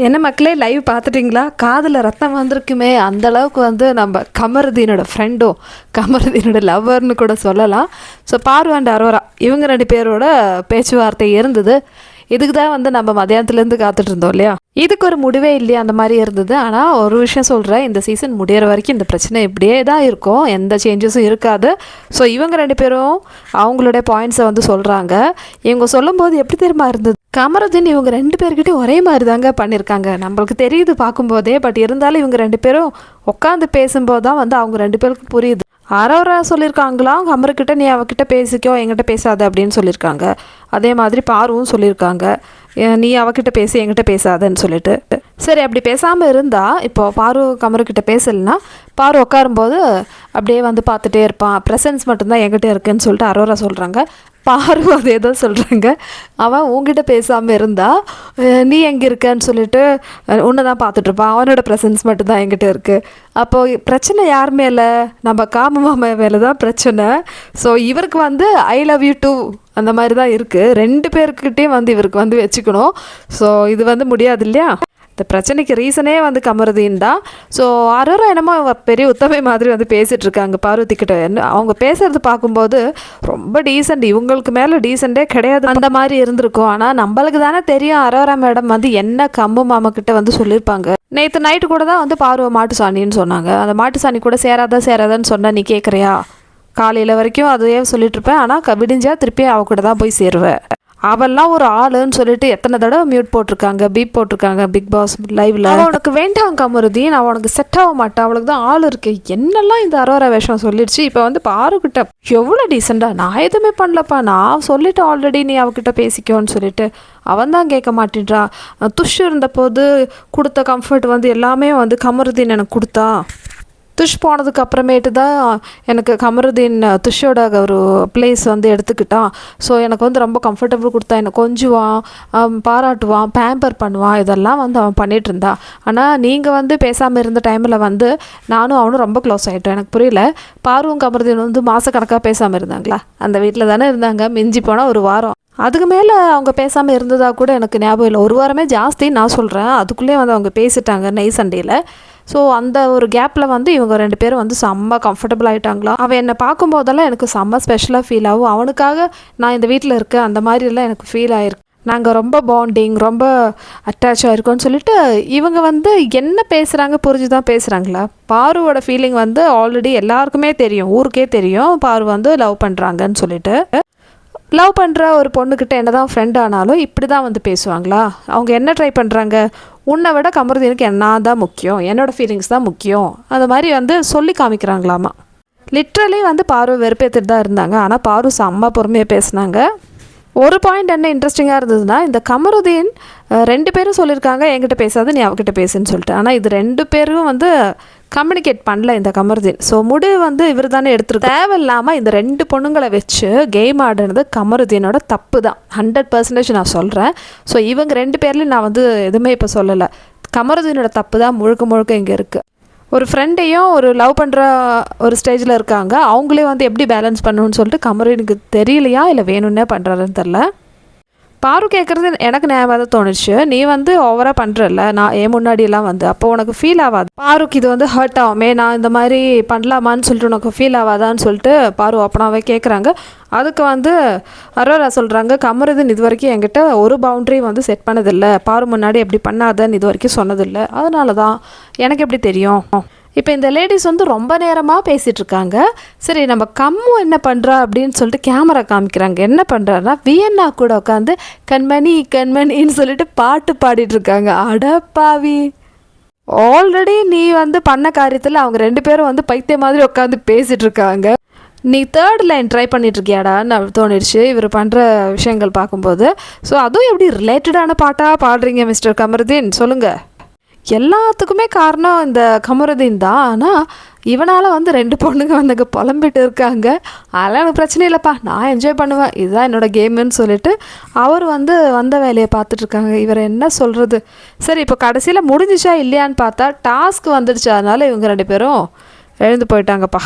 என்ன மக்களே, லைவ் பார்த்துட்டிங்களா? காதில் ரத்தம் வந்திருக்குமே. அந்தளவுக்கு வந்து நம்ம கமருதீனோட ஃப்ரெண்டோ கமருதீனோட லவ்வர்னு கூட சொல்லலாம். ஸோ பாரு அண்ட் அரோரா இவங்க 2 பேரோட பேச்சுவார்த்தை இருந்தது. இதுக்கு தான் வந்து நம்ம மதியானத்துலேருந்து காத்துட்டு இருந்தோம் இல்லையா? இதுக்கு ஒரு முடிவே இல்லையா அந்த மாதிரி இருந்தது. ஆனால் ஒரு விஷயம் சொல்கிறேன், இந்த சீசன் முடிகிற வரைக்கும் இந்த பிரச்சனை இப்படியே தான் இருக்கும், எந்த சேஞ்சஸும் இருக்காது. ஸோ இவங்க 2 பேரும் அவங்களுடைய பாயிண்ட்ஸை வந்து சொல்கிறாங்க. இவங்க சொல்லும்போது எப்படி தெரியுமா இருந்தது? கமருதீன் இவங்க 2 பேர்கிட்ட ஒரே மாதிரி தாங்க பண்ணியிருக்காங்க. நம்மளுக்கு தெரியுது பார்க்கும்போதே. பட் இருந்தாலும் இவங்க 2 பேரும் உட்காந்து பேசும்போது தான் வந்து அவங்க 2 பேருக்கும் புரியுது. அரோரா சொல்லியிருக்காங்களாம், கமருக்கிட்ட நீ அவகிட்ட பேசிக்கோ, என்கிட்ட பேசாத அப்படின்னு சொல்லியிருக்காங்க. அதே மாதிரி பாருவும் சொல்லியிருக்காங்க, நீ அவகிட்ட பேசி என்கிட்ட பேசாதன்னு சொல்லிட்டு. சரி, அப்படி பேசாமல் இருந்தால் இப்போது பாரு கமருக்கிட்ட பேசலைன்னா பாரு உட்காரும்போது அப்படியே வந்து பார்த்துட்டே இருப்பான், ப்ரெசன்ஸ் மட்டும்தான் என்கிட்ட இருக்குன்னு சொல்லிட்டு அரோரா சொல்கிறாங்க. பாரு அதே தான் சொல்கிறாங்க, அவன் உங்ககிட்ட பேசாமல் இருந்தால் நீ எங்கே இருக்கன்னு சொல்லிட்டு உன்னை தான் பார்த்துட்ருப்பான், அவனோட ப்ரெசன்ஸ் மட்டும்தான் என்கிட்ட இருக்குது. அப்போது பிரச்சனை யார் மேலே? நம்ம காமமாம மேலே தான் பிரச்சனை. ஸோ இவருக்கு வந்து ஐ லவ் யூ டூ அந்த மாதிரி தான் இருக்குது. 2 பேருக்கிட்டேயும் வந்து இவருக்கு வந்து வச்சுக்கணும். ஸோ இது வந்து முடியாது இல்லையா? இந்த பிரச்சனைக்கு ரீசனே வந்து கமருதீன் தான். ஸோ அரோரா என்னமோ பெரிய உத்தமை மாதிரி வந்து பேசிகிட்ருக்காங்க பார்வதிக்கிட்ட. அவங்க பேசுகிறது பார்க்கும்போது ரொம்ப டீசெண்ட், இவங்களுக்கு மேலே டீசெண்டே கிடையாது அந்த மாதிரி இருந்திருக்கும். ஆனால் நம்மளுக்கு தானே தெரியும் அரோரா மேடம் வந்து என்ன கம்பு மாமாக்கிட்ட வந்து சொல்லியிருப்பாங்க. நேற்று நைட்டு கூட தான் வந்து பார்வை மாட்டு சாணின்னு சொன்னாங்க. அந்த மாட்டு சாணி கூட சேராதான்னு சொன்னால் நீ கேட்குறியா? காலையில் வரைக்கும் அதையே சொல்லிட்டு இருப்பேன், ஆனால் விடிஞ்சா திருப்பி அவகிட்ட தான் போய் சேருவேன். அவெல்லாம் ஒரு ஆளுன்னு சொல்லிட்டு எத்தனை தடவை மியூட் போட்டிருக்காங்க, பீப் போட்டிருக்காங்க பிக் பாஸ் லைவ்ல. அவனுக்கு வேண்டாம் கமருதீன், அவனுக்கு செட் ஆக மாட்டான், அவளுக்கு தான் ஆள் இருக்கு, என்னெல்லாம் இந்த அரோரா வேஷம் சொல்லிடுச்சு. இப்போ வந்து பாருக்கிட்ட எவ்வளோ டீசெண்டா, நான் எதுவுமே பண்ணலப்பா, நான் சொல்லிட்டேன் ஆல்ரெடி, நீ அவகிட்ட பேசிக்கோன்னு சொல்லிட்டு. அவன் தான் கேட்க மாட்டேன்றா. துஷ் இருந்த போது கொடுத்த கம்ஃபர்ட் வந்து எல்லாமே வந்து கமருதீன் எனக்கு கொடுத்தான். துஷ் போனதுக்கு அப்புறமேட்டு தான் எனக்கு கமருதீன் துஷோட ஒரு பிளேஸ் வந்து எடுத்துக்கிட்டான். ஸோ எனக்கு வந்து ரொம்ப கம்ஃபர்டபுள் கொடுத்தான், என்னை கொஞ்சுவான், பாராட்டுவான், பேம்பர் பண்ணுவான், இதெல்லாம் வந்து அவன் பண்ணிகிட்டு இருந்தான். ஆனால் நீங்கள் வந்து பேசாமல் இருந்த டைமில் வந்து நானும் அவனும் ரொம்ப க்ளோஸ் ஆகிட்டோம். எனக்கு புரியல, பாருவும் கமருதீன் வந்து மாதக்கணக்காக பேசாமல் இருந்தாங்களா? அந்த வீட்டில் தானே இருந்தாங்க, மிஞ்சி போனால் ஒரு வாரம். அதுக்கு மேலே அவங்க பேசாமல் இருந்ததாக கூட எனக்கு ஞாபகம் இல்லை. 1 வாரமே ஜாஸ்தி நான் சொல்கிறேன். அதுக்குள்ளேயே வந்து அவங்க பேசிட்டாங்க நை சண்டையில். ஸோ அந்த ஒரு கேப்பில் வந்து இவங்க 2 பேரும் வந்து செம்ம கம்ஃபர்டபுள் ஆகிட்டாங்களா. அவன் என்னை பார்க்கும்போதெல்லாம் எனக்கு செம்ம ஸ்பெஷலாக ஃபீல் ஆகும். அவனுக்காக நான் இந்த வீட்டில் இருக்கேன் அந்த மாதிரிலாம் எனக்கு ஃபீல் ஆகிருக்கு. நாங்கள் ரொம்ப பாண்டிங், ரொம்ப அட்டாச் ஆகிருக்கோன்னு சொல்லிட்டு இவங்க வந்து என்ன பேசுகிறாங்க புரிஞ்சு தான் பேசுகிறாங்களா? பாருவோட ஃபீலிங் வந்து ஆல்ரெடி எல்லாருக்குமே தெரியும், ஊருக்கே தெரியும் பாரு வந்து லவ் பண்ணுறாங்கன்னு சொல்லிட்டு. லவ் பண்ணுற ஒரு பொண்ணுக்கிட்ட என்ன தான் ஃப்ரெண்ட் ஆனாலும் இப்படி தான் வந்து பேசுவாங்களா? அவங்க என்ன ட்ரை பண்ணுறாங்க? உன்னை விட கமருதீனுக்கு நான் தான் முக்கியம், என்னோடய ஃபீலிங்ஸ் தான் முக்கியம், அந்த மாதிரி வந்து சொல்லி காமிக்கிறாங்களாமா. லிட்ரலி வந்து பாரு வெறுப்பேற்றிட்டு தான் இருந்தாங்க. ஆனால் பாரு செம்ம பொறுமையாக பேசினாங்க. ஒரு பாயிண்ட் என்ன இன்ட்ரெஸ்டிங்காக இருந்ததுன்னா, இந்த கமருதீன் 2 பேரும் சொல்லியிருக்காங்க என்கிட்ட பேசாத, நீ அவகிட்ட பேசுன்னு சொல்லிட்டு. ஆனால் இது 2 பேரும் வந்து கம்யூனிகேட் பண்ணல இந்த கமருதீன். ஸோ முடிவு வந்து இவர் தானே எடுத்துருக்கு. தேவையில்லாமல் இந்த 2 பொண்ணுங்களை வச்சு கேம் ஆடுறது கமருதீனோட தப்பு தான், 100% நான் சொல்கிறேன். ஸோ இவங்க 2 பேர்லையும் நான் வந்து எதுவுமே இப்போ சொல்லலை. கமருதீனோட தப்பு தான் முழுக்க இங்கே இருக்குது. ஒரு ஃப்ரெண்டையும் ஒரு லவ் பண்ணுற ஒரு ஸ்டேஜில் இருக்காங்க, அவங்களே வந்து எப்படி பேலன்ஸ் பண்ணணும்னு சொல்லிட்டு கமருதீனுக்கு தெரியலையா இல்லை வேணும்னே பண்ணுறாருன்னு தெரில. பாரு கேட்குறது எனக்கு ஞாபகம் தான் தோணுச்சு, நீ வந்து ஓவராக பண்ணுறல நான் என் முன்னாடியெல்லாம் வந்து, அப்போ உனக்கு ஃபீல் ஆகாது பாருக்கு இது வந்து ஹர்ட் ஆகுமே, நான் இந்த மாதிரி பண்ணலாமான்னு சொல்லிட்டு உனக்கு ஃபீல் ஆகாதான்னு சொல்லிட்டு பாரு அப்பனாவே கேட்குறாங்க. அதுக்கு வந்து அரோரா சொல்கிறாங்க, கமருதீன் இது வரைக்கும் என்கிட்ட ஒரு பவுண்ட்ரி வந்து செட் பண்ணதில்லை, பாரு முன்னாடி எப்படி பண்ணாதன்னு இது வரைக்கும் சொன்னதில்லை, அதனால தான் எனக்கு எப்படி தெரியும். இப்போ இந்த லேடிஸ் வந்து ரொம்ப நேரமாக பேசிகிட்ருக்காங்க. சரி, நம்ம கம்மு என்ன பண்ணுறா அப்படின்னு சொல்லிட்டு கேமரா காமிக்கிறாங்க. என்ன பண்ணுறாருன்னா வியன்னா கூட உட்காந்து கண்மணின்னு சொல்லிட்டு பாட்டு பாடிட்டுருக்காங்க. அடப்பாவி, ஆல்ரெடி நீ வந்து பண்ண காரியத்தில் அவங்க 2 பேரும் வந்து பைத்திய மாதிரி உட்காந்து பேசிகிட்ருக்காங்க. நீ 3rd லைன் ட்ரை பண்ணிட்டுருக்கியாடான்னு தோணிடுச்சு இவர் பண்ணுற விஷயங்கள் பார்க்கும்போது. ஸோ அதுவும் எப்படி ரிலேட்டடான பாட்டாக பாடுறீங்க மிஸ்டர் கமருதீன், சொல்லுங்கள். எல்லாத்துக்குமே காரணம் இந்த கமருதீன் தான். ஆனால் இவனால் வந்து 2 பொண்ணுங்க வந்து புலம்பிட்டு இருக்காங்க. அதெல்லாம் எனக்கு பிரச்சனை இல்லைப்பா, நான் என்ஜாய் பண்ணுவேன், இதுதான் என்னோடய கேமுன்னு சொல்லிட்டு அவர் வந்து வந்த வேலையை பார்த்துட்ருக்காங்க. இவர் என்ன சொல்கிறது? சரி, இப்போ கடைசியில் முடிஞ்சிச்சா இல்லையான்னு பார்த்தா டாஸ்க் வந்துடுச்சு, அதனால் இவங்க 2 பேரும் எழுந்து போயிட்டாங்கப்பா.